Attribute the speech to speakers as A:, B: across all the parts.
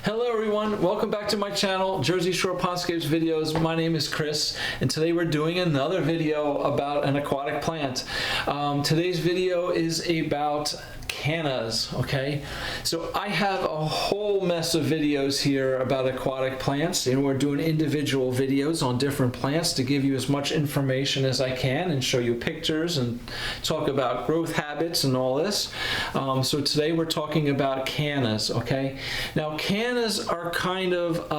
A: Hello everyone, welcome back to my channel, Jersey Shore Pondscapes videos. My name is Chris, and today we're doing another video about an aquatic plant. Today's video is about cannas, okay? So I have a whole mess of videos here about aquatic plants, and we're doing individual videos on different plants to give you as much information as I can and show you pictures and talk about growth habits and all this. So today we're talking about cannas, okay? Now cannas are kind of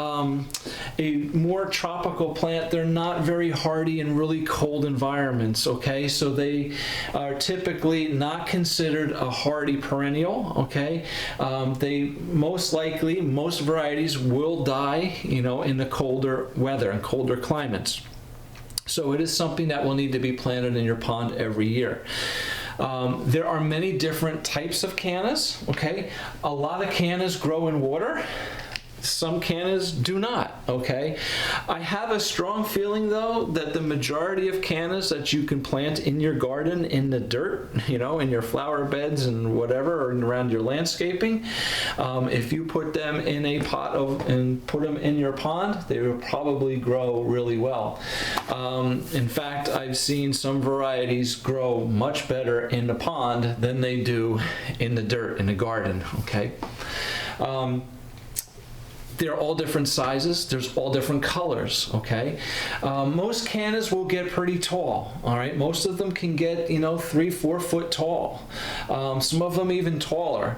A: a more tropical plant. They're not very hardy in really cold environments, okay? So they are typically not considered a hardy perennial, okay? They most varieties will die, you know, in the colder weather and colder climates. So it is something that will need to be planted in your pond every year. There are many different types of cannas, okay? A lot of cannas grow in water. Some cannas do not, okay? I have a strong feeling though that the majority of cannas that you can plant in your garden in the dirt, you know, in your flower beds and whatever, or around your landscaping, if you put them in a pot and put them in your pond, they will probably grow really well. In fact, I've seen some varieties grow much better in the pond than they do in the dirt in the garden, okay? They're all different sizes, there's all different colors, okay? Most cannas will get pretty tall, all right? Most of them can get, you know, 3-4 foot tall. Some of them even taller.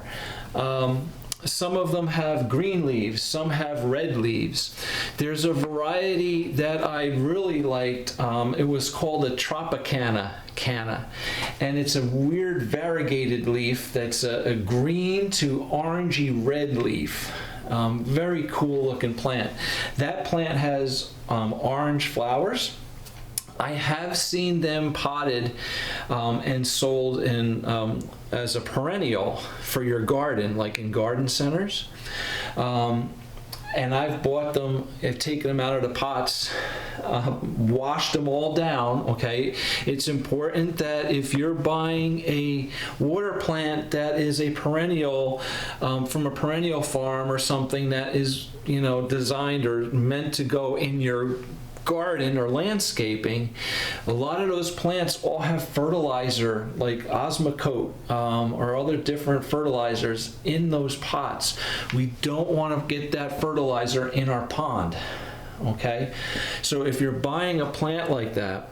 A: Some of them have green leaves, some have red leaves. There's a variety that I really liked. It was called a Tropicana canna, and it's a weird variegated leaf that's a green to orangey red leaf. Very cool looking plant. That plant has orange flowers. I have seen them potted and sold in as a perennial for your garden, like in garden centers. And I've bought them, I've taken them out of the pots, washed them all down, okay? It's important that if you're buying a water plant that is a perennial, from a perennial farm or something that is, you know, designed or meant to go in your garden or landscaping, a lot of those plants all have fertilizer like Osmocote or other different fertilizers in those pots. We don't want to get that fertilizer in our pond, okay? So if you're buying a plant like that,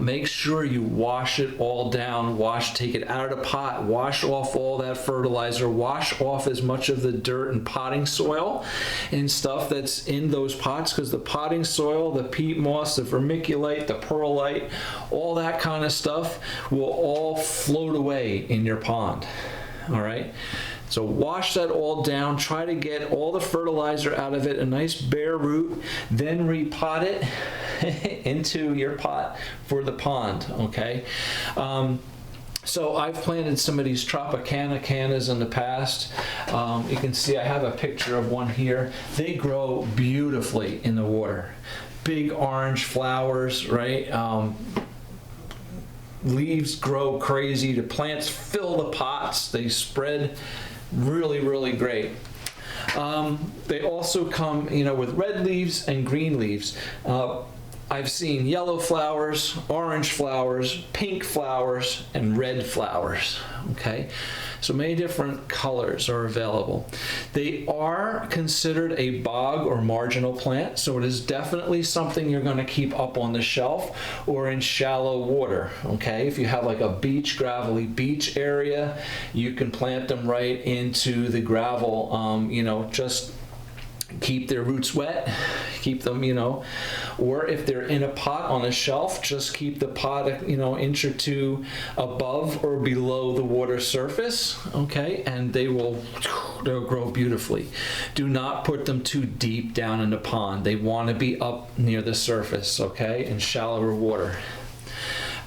A: make sure you wash it all down, take it out of the pot, wash off all that fertilizer, wash off as much of the dirt and potting soil and stuff that's in those pots, because the potting soil, the peat moss, the vermiculite, the perlite, all that kind of stuff will all float away in your pond, all right? So wash that all down, try to get all the fertilizer out of it, a nice bare root, then repot it into your pot for the pond, okay? So I've planted some of these Tropicana cannas in the past. You can see I have a picture of one here. They grow beautifully in the water. Big orange flowers, right? Leaves grow crazy. The plants fill the pots. They spread really, really great. They also come, you know, with red leaves and green leaves. I've seen yellow flowers, orange flowers, pink flowers, and red flowers, okay? So many different colors are available. They are considered a bog or marginal plant, so it is definitely something you're gonna keep up on the shelf or in shallow water, okay? If you have like a beach, gravelly beach area, you can plant them right into the gravel, you know, just keep their roots wet, keep them, you know, or if they're in a pot on a shelf, just keep the pot, you know, inch or two above or below the water surface, okay, and they'll grow beautifully. Do not put them too deep down in the pond. They want to be up near the surface, okay, in shallower water.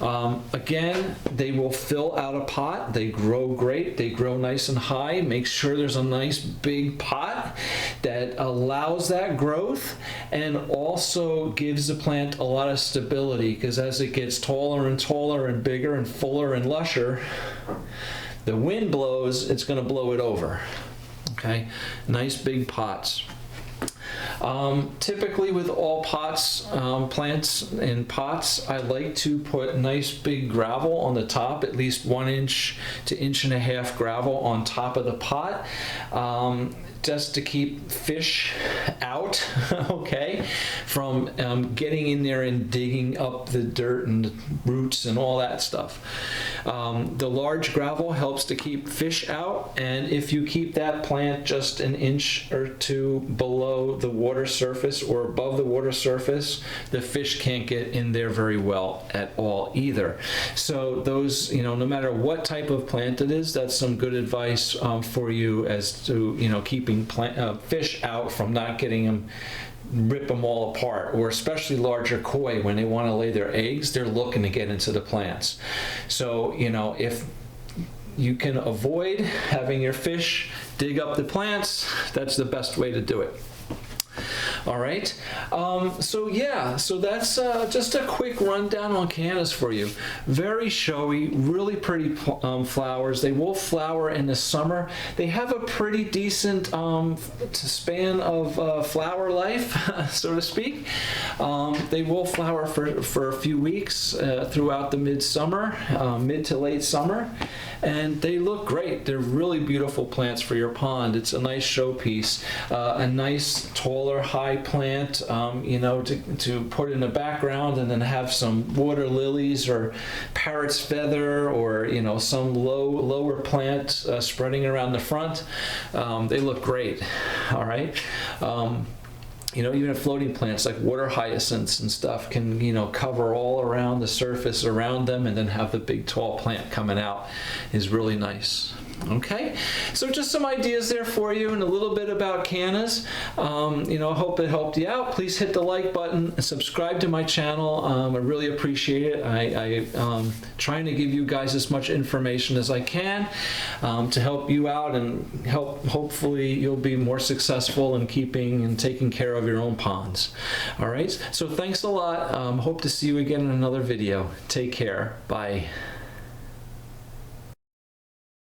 A: Again, they will fill out a pot. They grow great. They grow nice and high. Make sure there's a nice big pot that allows that growth and also gives the plant a lot of stability, because as it gets taller and taller and bigger and fuller and lusher, the wind blows, it's going to blow it over. Okay, nice big pots. Typically with all pots, plants in pots, I like to put nice big gravel on the top, at least 1 inch to 1.5 inch gravel on top of the pot, just to keep fish out, okay, from getting in there and digging up the dirt and roots and all that stuff. The large gravel helps to keep fish out, and if you keep that plant just 1 inch or 2 below the water surface or above the water surface, the fish can't get in there very well at all either. So those, no matter what type of plant it is, that's some good advice for you as to, keeping fish out from not getting them, rip them all apart, or especially larger koi, when they want to lay their eggs, they're looking to get into the plants. So, if you can avoid having your fish dig up the plants, that's the best way to do it. All right, so that's just a quick rundown on cannas for you. Very showy, really pretty flowers. They will flower in the summer. They have a pretty decent span of flower life, so to speak. They will flower for a few weeks throughout the midsummer, mid to late summer, and they look great. They're really beautiful plants for your pond. It's a nice showpiece, a nice taller, high plant, to put in the background, and then have some water lilies or parrot's feather, or some lower plant spreading around the front. They look great. All right. Even floating plants like water hyacinths and stuff can, cover all around the surface around them, and then have the big tall plant coming out is really nice. Okay, so just some ideas there for you, and a little bit about cannas. I hope it helped you out. Please hit the like button and subscribe to my channel. I really appreciate it. I'm trying to give you guys as much information as I can to help you out, and hopefully you'll be more successful in keeping and taking care of your own ponds. All right, so thanks a lot. Hope to see you again in another video. Take care. Bye.